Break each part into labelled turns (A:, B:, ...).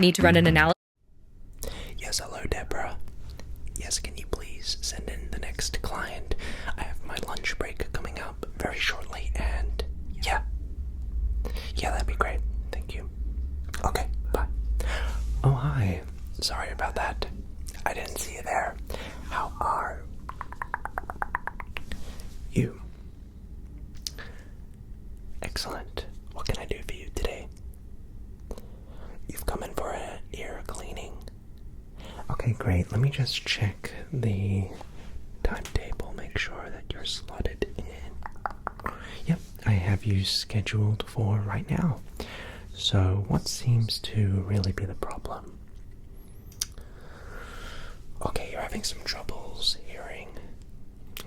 A: Need to run an analysis?
B: Yes, hello, Deborah. Yes, can you please send in the next client? I have my lunch break coming up very shortly, and yeah, that'd be great. Thank you. Okay, bye. Oh, hi. Sorry about that. I didn't see you there. How are you? Excellent. What can I do for you today? You've come in for an ear cleaning. Okay, great. Let me just check the timetable, make sure that you're slotted in. Yep, I have you scheduled for right now. So, what seems to really be the problem? Okay, you're having some troubles hearing.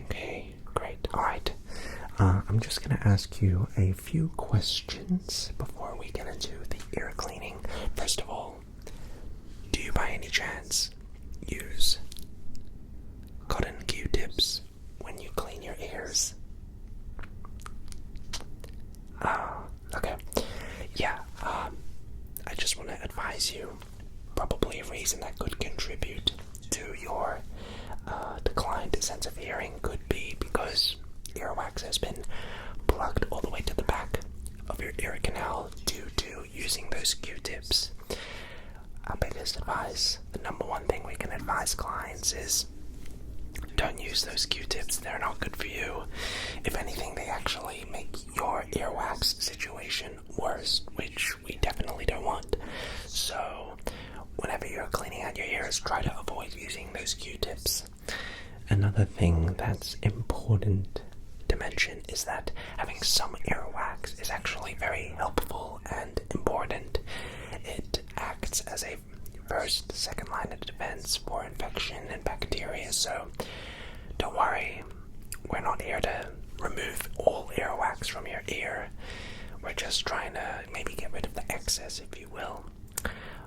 B: Okay, great. Alright. I'm just going to ask you a few questions before we get into the ear cleaning. First of all, do you by any chance use cotton Q-tips when you clean your ears? Okay. Yeah, I just want to advise you, probably a reason that could contribute to your declined sense of hearing could be because earwax has been plugged all the way to the back of your ear canal due to using those Q-tips. Our biggest advice, the number one thing we can advise clients is don't use those Q-tips. They're not good for you. If anything, they actually make your earwax situation worse, which we definitely don't want. So, whenever you're cleaning out your ears, try to avoid using those Q-tips. Another thing that's important to mention is that having some earwax is actually very helpful and important. It acts as a second line of defense for infection and bacteria, so don't worry, we're not here to remove all earwax from your ear. We're just trying to maybe get rid of the excess, if you will.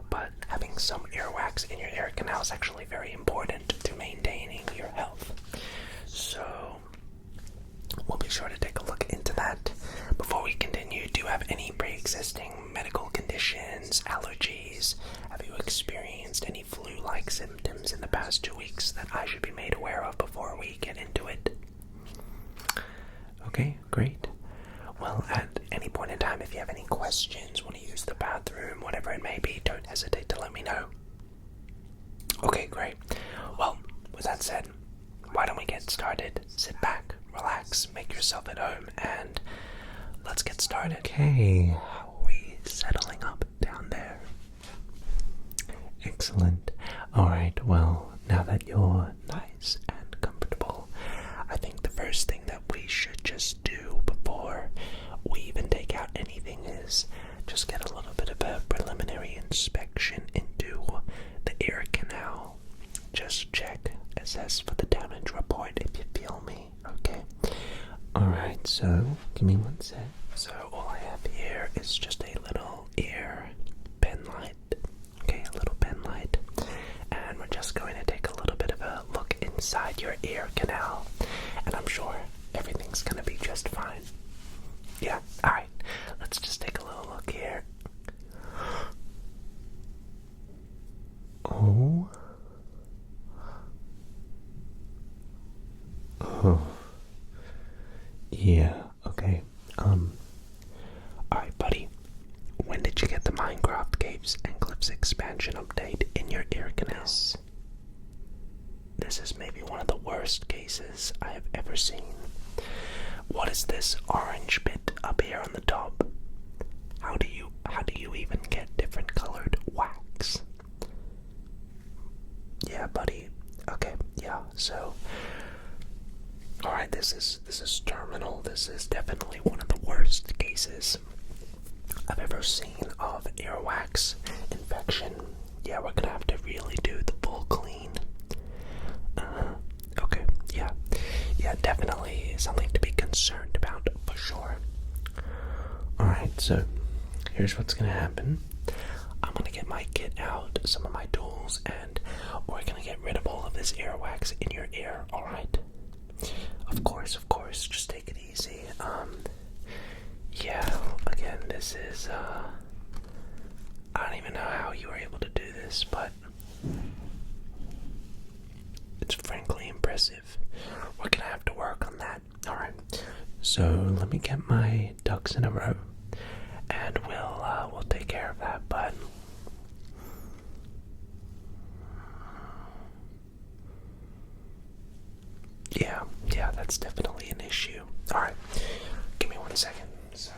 B: But having some earwax in your ear canal is actually very important to maintaining your health. So we'll be sure to take a look into that. Before we continue, do you have any pre-existing medical conditions, allergies? Have you experienced any flu-like symptoms in the past 2 weeks that I should be made aware of before we get into it? Okay, great. Well, at any point in time, if you have any questions, want to use the bathroom, whatever it may be, don't hesitate to let me know. Okay, great. Well, with that said, why don't we get started? Sit back, relax, make yourself at home, and let's get started. Okay, how are we settling up down there? Excellent. Alright, well, now that you're nice and comfortable, I think the first thing that we should just do before we even take out anything is just get a little bit of a preliminary inspection into the ear canal. Just check, assess for the damage, report if you feel me, okay? Alright, so give me one sec. So all I have here is just a little ear pen light. Okay, a little pen light. And we're just going to take a little bit of a look inside your ear canal. And I'm sure everything's gonna be just fine. Yeah, alright. Let's just take a little look here. Oh. Oh. Yeah, okay. Alright, buddy. When did you get the Minecraft Caves and Cliffs expansion update in your ear canal? This is maybe one of the worst cases I have ever seen. What is this orange bit up here on the top? How do you even get different colored wax? Yeah, buddy. Okay, yeah, so alright, this is terminal. This is definitely one of the worst cases I've ever seen of earwax infection. Yeah, we're gonna have to really do the full clean. Okay, yeah, definitely something to be concerned about for sure. Alright, so here's what's gonna happen. I'm gonna get my kit out, some of my tools, and we're gonna get rid of all of this earwax in your ear, alright? Of course, just take it easy. Yeah, again, this is, I don't even know how you were able to do this, but it's frankly impressive. We're gonna have to work on that. Alright, so let me get my ducks in a row, and we'll take care of that, but yeah, that's definitely an issue. Alright, give me 1 second. So.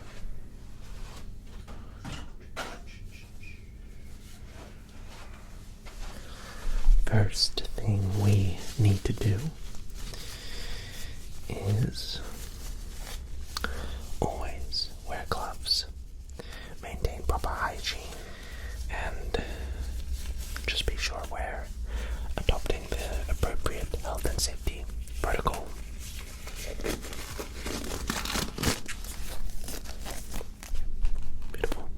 B: First thing we need to do is always wear gloves, maintain proper hygiene, and just be sure we're adopting the appropriate health and safety protocol. Beautiful.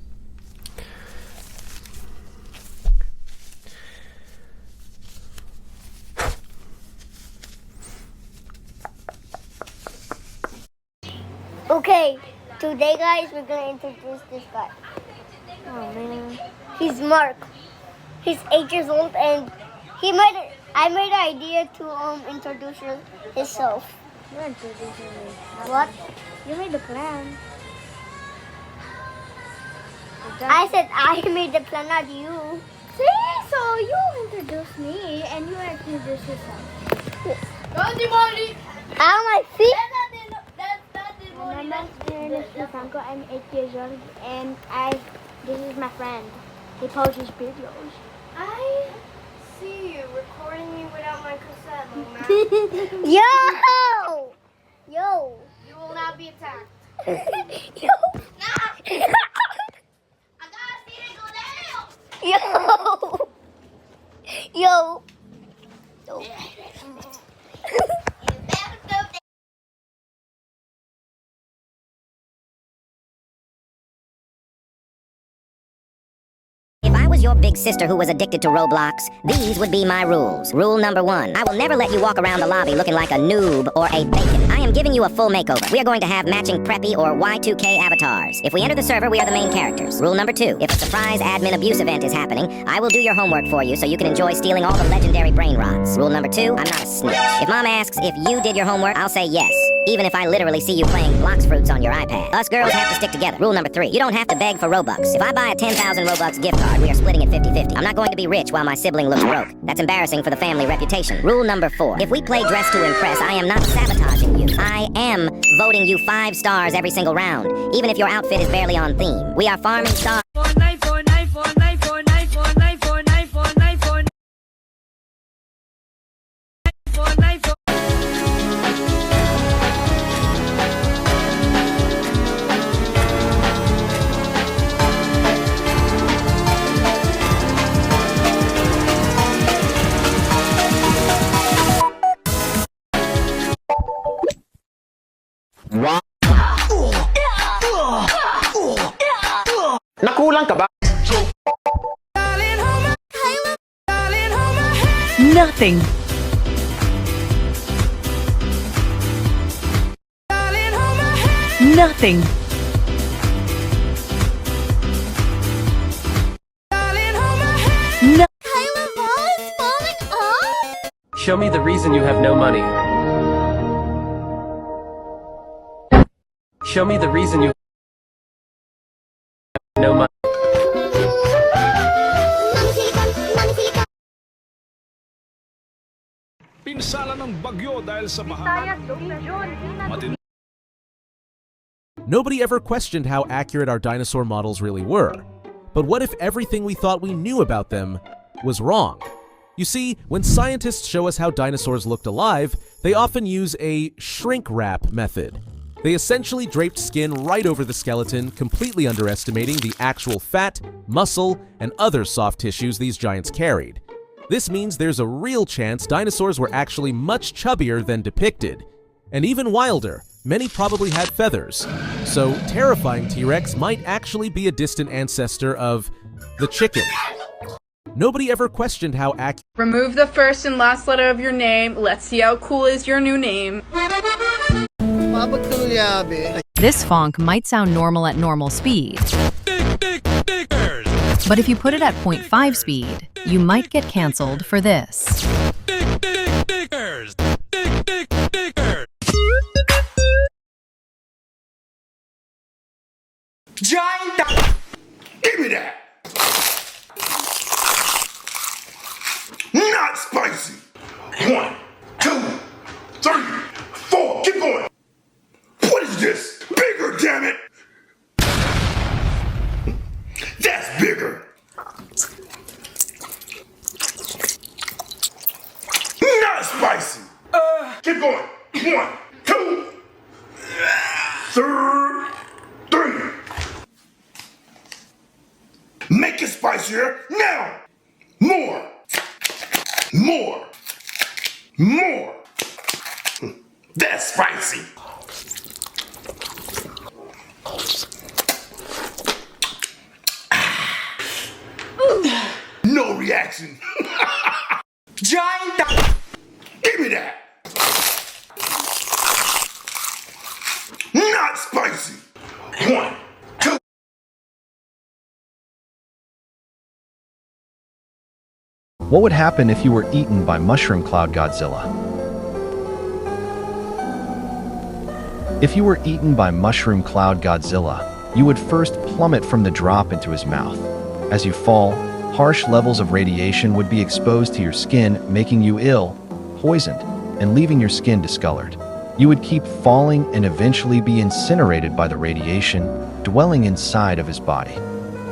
A: Okay, today guys, we're gonna introduce this guy. Oh man. He's Mark. He's 8 years old and I made an idea to introduce himself.
C: You're introducing me.
A: What?
C: You made the plan.
A: I said I made the plan, not you.
C: See, so you introduce me and you introduce yourself.
A: How my feet?
C: My name is Franco. I'm 8 years old and this is my friend. He posts his videos.
D: I see you recording me without my cassette, little man.
A: Yo!
D: You will not be attacked.
A: Yo!
D: I gotta see it go down.
A: Yo!
E: If I was your big sister who was addicted to Roblox, these would be my rules. Rule number 1, I will never let you walk around the lobby looking like a noob or a bacon. I am giving you a full makeover. We are going to have matching preppy or Y2K avatars. If we enter the server, we are the main characters. Rule number 2, if a surprise admin abuse event is happening, I will do your homework for you so you can enjoy stealing all the legendary brain rots. Rule number 2, I'm not a snitch. If mom asks if you did your homework, I'll say yes, even if I literally see you playing Blox Fruits on your iPad. Us girls have to stick together. Rule number 3, you don't have to beg for Robux. If I buy a 10,000 Robux gift card, we are splitting it 50-50. I'm not going to be rich while my sibling looks broke. That's embarrassing for the family reputation. Rule number 4, if we play dress to impress, I am not sabotaging you. I am voting you 5 stars every single round, even if your outfit is barely on theme. We are farming stars.
B: Nakulang ka ba?
F: Nothing. Nothing. No.
G: Show me the reason you have no money. Show me the reason you have no money.
H: Pinsala ng bagyo dahil sa baha.
I: Nobody ever questioned how accurate our dinosaur models really were. But what if everything we thought we knew about them was wrong? You see, when scientists show us how dinosaurs looked alive, they often use a shrink wrap method. They essentially draped skin right over the skeleton, completely underestimating the actual fat, muscle, and other soft tissues these giants carried. This means there's a real chance dinosaurs were actually much chubbier than depicted. And even wilder, many probably had feathers. So, terrifying T-Rex might actually be a distant ancestor of the chicken. Nobody ever questioned how accurate.
J: Remove the first and last letter of your name. Let's see how cool is your new name.
F: This fonk might sound normal at normal speed. But if you put it at 0.5 speed, you might get canceled for this.
B: Giant. Give me that. Not spicy. 1, 2, 3, 4. Keep going. What is this? Bigger, damn it. That's bigger. Not spicy. Keep going. 1, 2, 3. Make it spicier now. More. That's spicy. No reaction. Giant. Give me that. Not spicy. 1, 2.
K: What would happen if you were eaten by Mushroom Cloud Godzilla? If you were eaten by Mushroom Cloud Godzilla, you would first plummet from the drop into his mouth. As you fall, harsh levels of radiation would be exposed to your skin, making you ill, poisoned, and leaving your skin discolored. You would keep falling and eventually be incinerated by the radiation, dwelling inside of his body,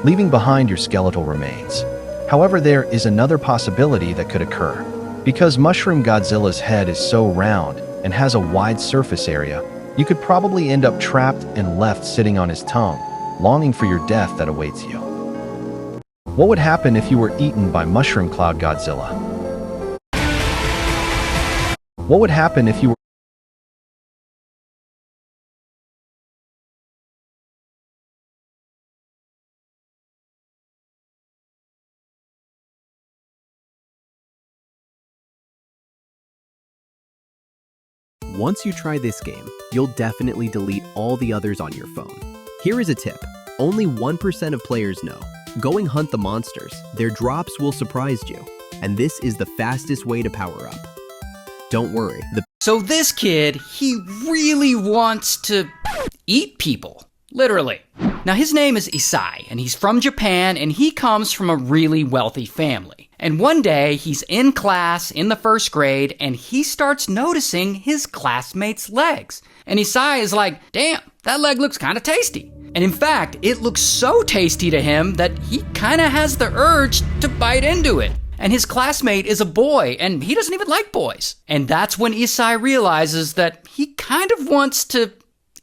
K: leaving behind your skeletal remains. However, there is another possibility that could occur. Because Mushroom Godzilla's head is so round and has a wide surface area, you could probably end up trapped and left sitting on his tongue, longing for your death that awaits you. What would happen if you were eaten by Mushroom Cloud Godzilla? What would happen if you were
L: Once you try this game, you'll definitely delete all the others on your phone. Here is a tip. Only 1% of players know. Going hunt the monsters. Their drops will surprise you. And this is the fastest way to power up. Don't worry.
M: So this kid, he really wants to eat people. Literally. Now his name is Isai, and he's from Japan, and he comes from a really wealthy family. And one day, he's in class in the first grade, and he starts noticing his classmates' legs. And Isai is like, damn, that leg looks kind of tasty. And in fact, it looks so tasty to him that he kind of has the urge to bite into it. And his classmate is a boy, and he doesn't even like boys. And that's when Isai realizes that he kind of wants to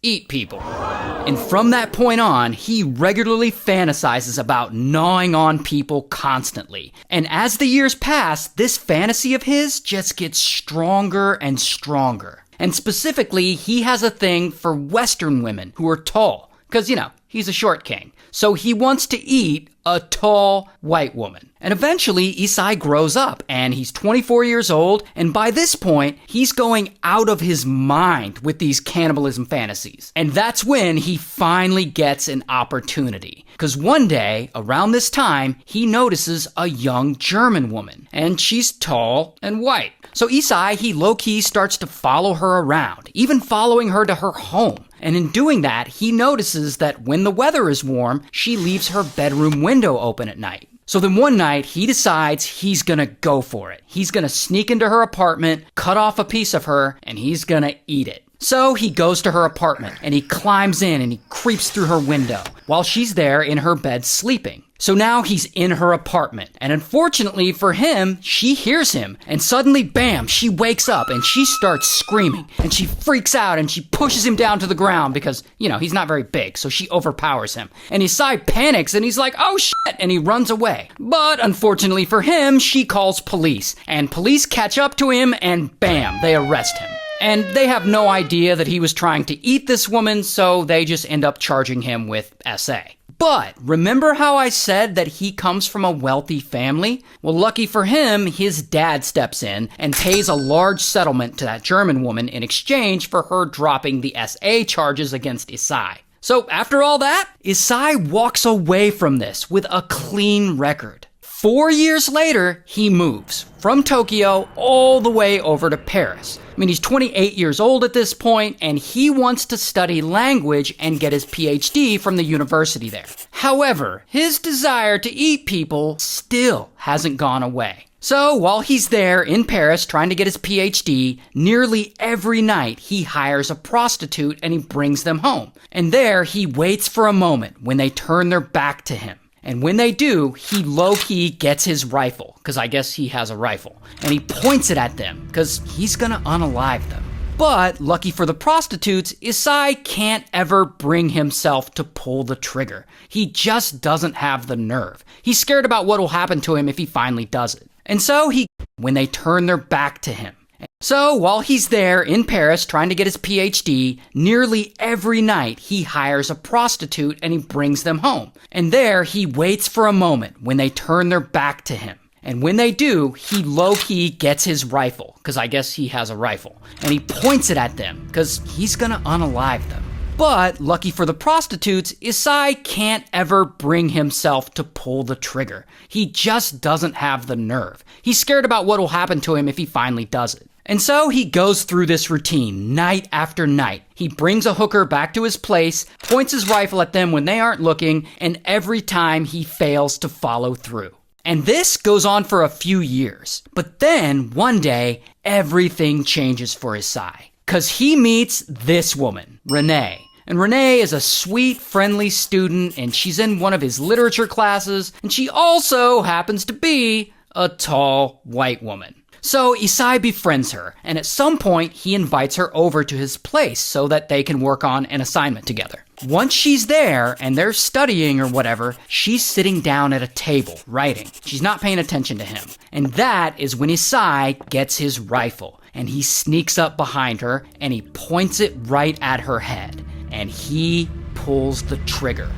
M: eat people. And from that point on, he regularly fantasizes about gnawing on people constantly. And as the years pass, this fantasy of his just gets stronger and stronger. And specifically, he has a thing for Western women who are tall. Because, you know, he's a short king. So he wants to eat a tall white woman. And eventually, Isai grows up, and he's 24 years old, and by this point, he's going out of his mind with these cannibalism fantasies. And that's when he finally gets an opportunity. Because one day, around this time, he notices a young German woman, and she's tall and white. So Isai, he low-key starts to follow her around, even following her to her home. And in doing that, he notices that when the weather is warm, she leaves her bedroom window open at night. So then one night, he decides he's gonna go for it. He's gonna sneak into her apartment, cut off a piece of her, and he's gonna eat it. So he goes to her apartment, and he climbs in and he creeps through her window while she's there in her bed sleeping. So now he's in her apartment, and unfortunately for him, she hears him, and suddenly, bam, she wakes up and she starts screaming, and she freaks out and she pushes him down to the ground because, you know, he's not very big, so she overpowers him. And Isai panics and he's like, oh shit, and he runs away. But unfortunately for him, she calls police, and police catch up to him and bam, they arrest him. And they have no idea that he was trying to eat this woman, so they just end up charging him with SA. But remember how I said that he comes from a wealthy family? Well, lucky for him, his dad steps in and pays a large settlement to that German woman in exchange for her dropping the SA charges against Isai. So after all that, Isai walks away from this with a clean record. 4 years later, he moves from Tokyo all the way over to Paris. I mean, he's 28 years old at this point, and he wants to study language and get his PhD from the university there. However, his desire to eat people still hasn't gone away. So while he's there in Paris trying to get his PhD, nearly every night he hires a prostitute and he brings them home. And there he waits for a moment when they turn their back to him. And when they do, he low-key gets his rifle, because I guess he has a rifle, and he points it at them, because he's gonna unalive them. But, lucky for the prostitutes, Isai can't ever bring himself to pull the trigger. He just doesn't have the nerve. He's scared about what will happen to him if he finally does it. And so when they turn their back to him. So while he's there in Paris trying to get his PhD, nearly every night he hires a prostitute and he brings them home. And there he waits for a moment when they turn their back to him. And when they do, he low-key gets his rifle, because I guess he has a rifle, and he points it at them, because he's gonna unalive them. But, lucky for the prostitutes, Isai can't ever bring himself to pull the trigger. He just doesn't have the nerve. He's scared about what will happen to him if he finally does it. And so he goes through this routine night after night. He brings a hooker back to his place, points his rifle at them when they aren't looking, and every time he fails to follow through. And this goes on for a few years. But then, one day, everything changes for Isai. 'Cause he meets this woman, Renee. And Renee is a sweet, friendly student, and she's in one of his literature classes, and she also happens to be a tall, white woman. So Isai befriends her, and at some point he invites her over to his place so that they can work on an assignment together. Once she's there, and they're studying or whatever, she's sitting down at a table, writing. She's not paying attention to him. And that is when Isai gets his rifle, and he sneaks up behind her, and he points it right at her head. And he pulls the trigger.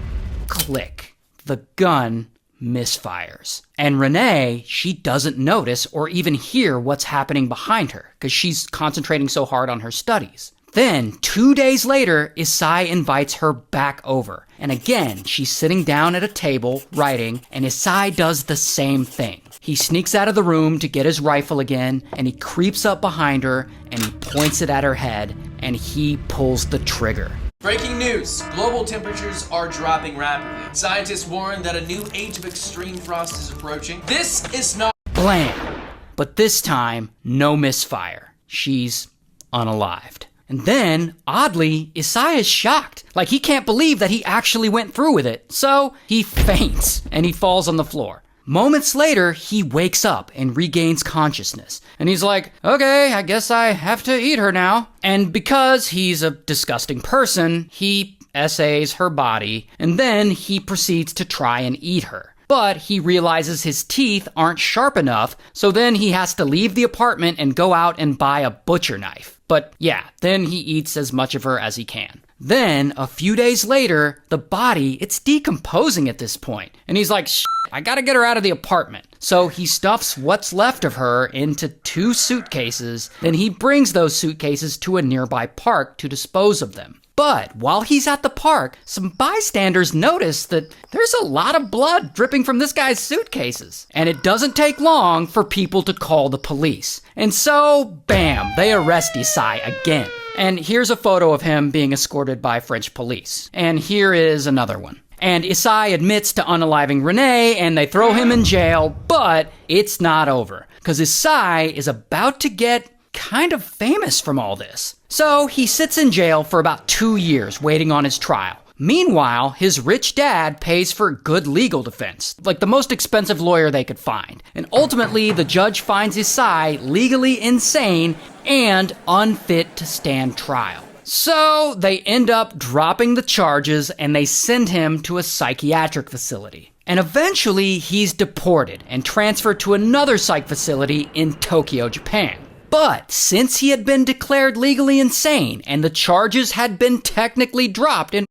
M: Click. The gun misfires. And Renee, she doesn't notice or even hear what's happening behind her because she's concentrating so hard on her studies. Then, 2 days later, Isai invites her back over. And again, she's sitting down at a table, writing, and Isai does the same thing. He sneaks out of the room to get his rifle again, and he creeps up behind her, and he points it at her head, and he pulls the trigger.
N: Breaking news! Global temperatures are dropping rapidly. Scientists warn that a new age of extreme frost is approaching. This is not—
M: Blam! But this time, no misfire. She's unalived. And then, oddly, Isai is shocked. Like, he can't believe that he actually went through with it. So, he faints, and he falls on the floor. Moments later, he wakes up and regains consciousness. And he's like, okay, I guess I have to eat her now. And because he's a disgusting person, he essays her body, and then he proceeds to try and eat her. But he realizes his teeth aren't sharp enough, so then he has to leave the apartment and go out and buy a butcher knife. But yeah, then he eats as much of her as he can. Then, a few days later, the body, it's decomposing at this point. And he's like, I gotta get her out of the apartment. So he stuffs what's left of her into 2 suitcases. Then he brings those suitcases to a nearby park to dispose of them. But while he's at the park, some bystanders notice that there's a lot of blood dripping from this guy's suitcases. And it doesn't take long for people to call the police. And so, bam, they arrest Isai again. And here's a photo of him being escorted by French police. And here is another one. And Isai admits to unaliving Renee, and they throw him in jail, but it's not over. Because Isai is about to get kind of famous from all this. So he sits in jail for about 2 years waiting on his trial. Meanwhile, his rich dad pays for good legal defense, like the most expensive lawyer they could find. And ultimately, the judge finds Isai legally insane and unfit to stand trial. So they end up dropping the charges and they send him to a psychiatric facility. And eventually, he's deported and transferred to another psych facility in Tokyo, Japan. But since he had been declared legally insane and the charges had been technically dropped in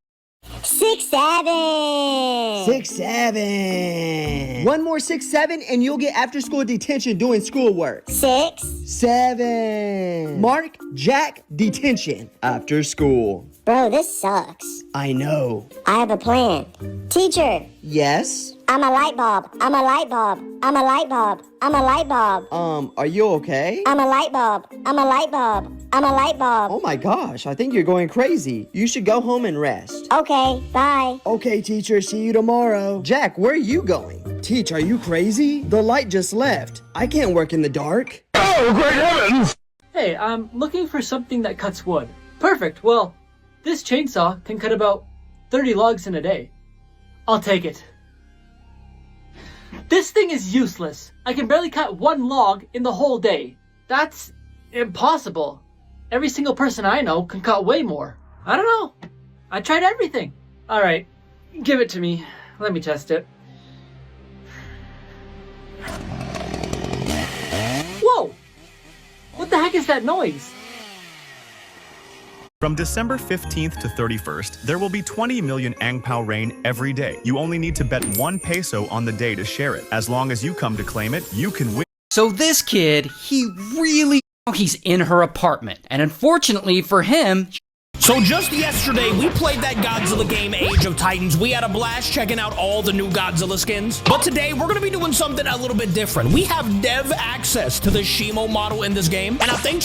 O: 6-7.
P: 6-7. One more 6-7 and you'll get after school detention doing schoolwork.
O: 6-7.
P: Mark, Jack, detention after school.
E: Bro, this sucks.
P: I know.
E: I have a plan. Teacher,
P: Yes?
E: I'm a light bulb. I'm a light bulb. I'm a light bulb. I'm a light bulb.
P: Are you okay?
E: I'm a light bulb. I'm a light bulb. I'm a light bulb.
P: Oh my gosh, I think you're going crazy. You should go home and rest.
E: Okay, bye.
P: Okay, teacher, see you tomorrow. Jack, where are you going? Teach, are you crazy? The light just left. I can't work in the dark.
O: Oh, great heavens!
Q: Hey, I'm looking for something that cuts wood. Perfect. Well, this chainsaw can cut about 30 logs in a day. I'll take it. This thing is useless. I can barely cut one log in the whole day. That's impossible. Every single person I know can cut way more. I don't know. I tried everything. All right, give it to me. Let me test it. Whoa! What the heck is that noise?
R: From December 15th to 31st, there will be 20 million Ang Pao rain every day. You only need to bet 1 peso on the day to share it. As long as you come to claim it, you can win.
M: So this kid, he's in her apartment. And unfortunately for him,
O: So just yesterday, we played that Godzilla game, Age of Titans. We had a blast checking out all the new Godzilla skins. But today, we're gonna be doing something a little bit different. We have dev access to the Shimo model in this game, and I think